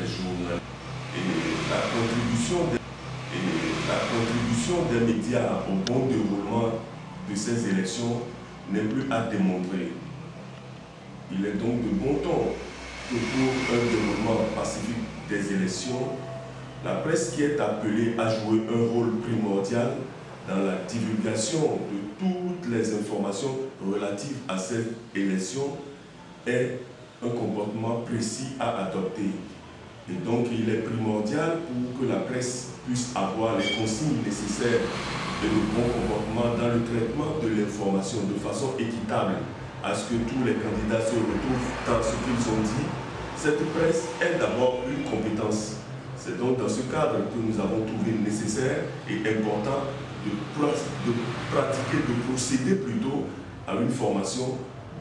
les journalistes. Et la contribution des médias au bon déroulement de ces élections n'est plus à démontrer. Il est donc de bon ton que pour un déroulement pacifique des élections, la presse qui est appelée à jouer un rôle primordial dans la divulgation de toutes les informations relatives à cette élection ait un comportement précis à adopter. Et donc il est primordial pour que la presse puisse avoir les consignes nécessaires et le bon comportement dans le traitement de l'information de façon équitable à ce que tous les candidats se retrouvent dans ce qu'ils ont dit. Cette presse est d'abord une compétence. C'est donc dans ce cadre que nous avons trouvé nécessaire et important de pratiquer, de procéder plutôt à une formation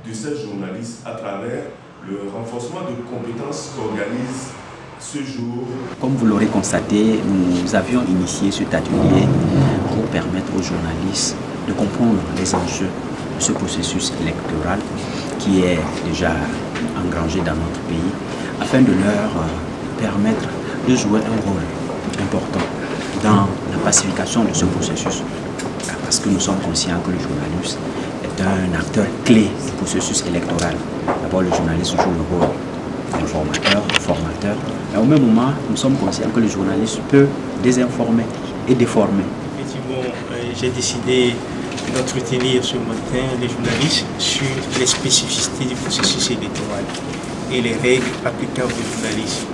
de ces journalistes à travers le renforcement de compétences qu'organise ce jour. Comme vous l'aurez constaté, nous avions initié cet atelier pour permettre aux journalistes de comprendre les enjeux de ce processus électoral qui est déjà engrangé dans notre pays, afin de leur permettre de jouer un rôle important dans la pacification de ce processus. Parce que nous sommes conscients que le journaliste est un acteur clé du processus électoral. D'abord, le journaliste joue le rôle d'informateur, de formateur. Mais au même moment, nous sommes conscients que le journaliste peut désinformer et déformer. Effectivement, j'ai décidé d'entretenir ce matin les journalistes sur les spécificités du processus électoral et les règles applicables au journalisme.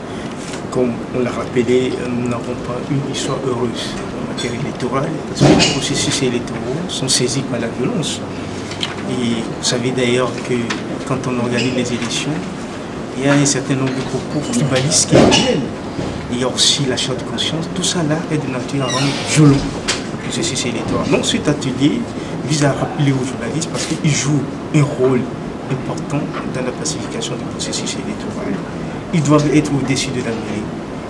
Comme on l'a rappelé, nous n'avons pas une histoire heureuse en matière électorale, parce que les processus électoraux sont saisis par la violence. Et vous savez d'ailleurs que quand on organise les élections, il y a un certain nombre de propos qui balisent, qui révèlent. Il y a aussi l'achat de conscience. Tout ça là est de nature à rendre violent le processus électoral. Donc cet atelier vise à rappeler aux journalistes parce qu'ils jouent un rôle important dans la pacification du processus électoral. Ils doivent être au-dessus de la mêlée.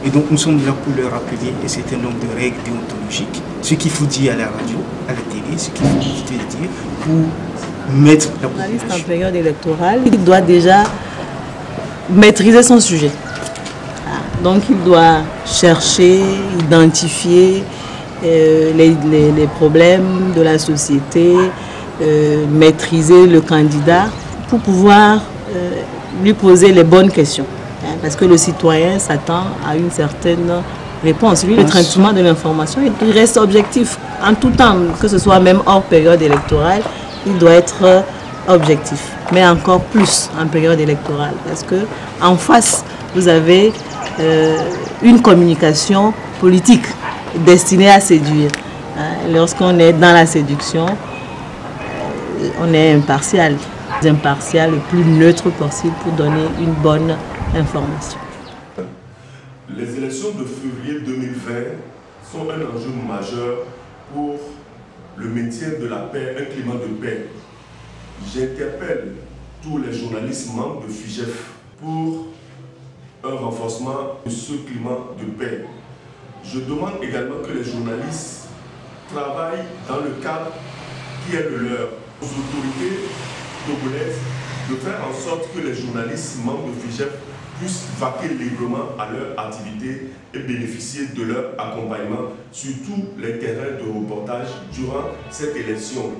Et donc nous sommes là pour leur rappeler un certain nombre de règles déontologiques, ce qu'il faut dire à la radio, à la télé, ce qu'il faut dire pour mettre la journaliste en période électorale, il doit déjà maîtriser son sujet. Donc il doit chercher, identifier les problèmes de la société, maîtriser le candidat pour pouvoir lui poser les bonnes questions. Parce que le citoyen s'attend à une certaine réponse. Lui, le traitement de l'information, il reste objectif en tout temps, que ce soit même hors période électorale, il doit être objectif. Mais encore plus en période électorale. Parce que en face, vous avez une communication politique destinée à séduire. Lorsqu'on est dans la séduction, on est impartial. Impartial, le plus neutre possible pour donner une bonne information. Les élections de février 2020 sont un enjeu majeur pour le maintien de la paix, un climat de paix. J'interpelle tous les journalistes membres de FIGEF pour un renforcement de ce climat de paix. Je demande également que les journalistes travaillent dans le cadre qui est le leur. Aux autorités togolaises de faire en sorte que les journalistes membres de FIGEF puissent vaquer librement à leur activité et bénéficier de leur accompagnement sur tous les terrains de reportage durant cette élection.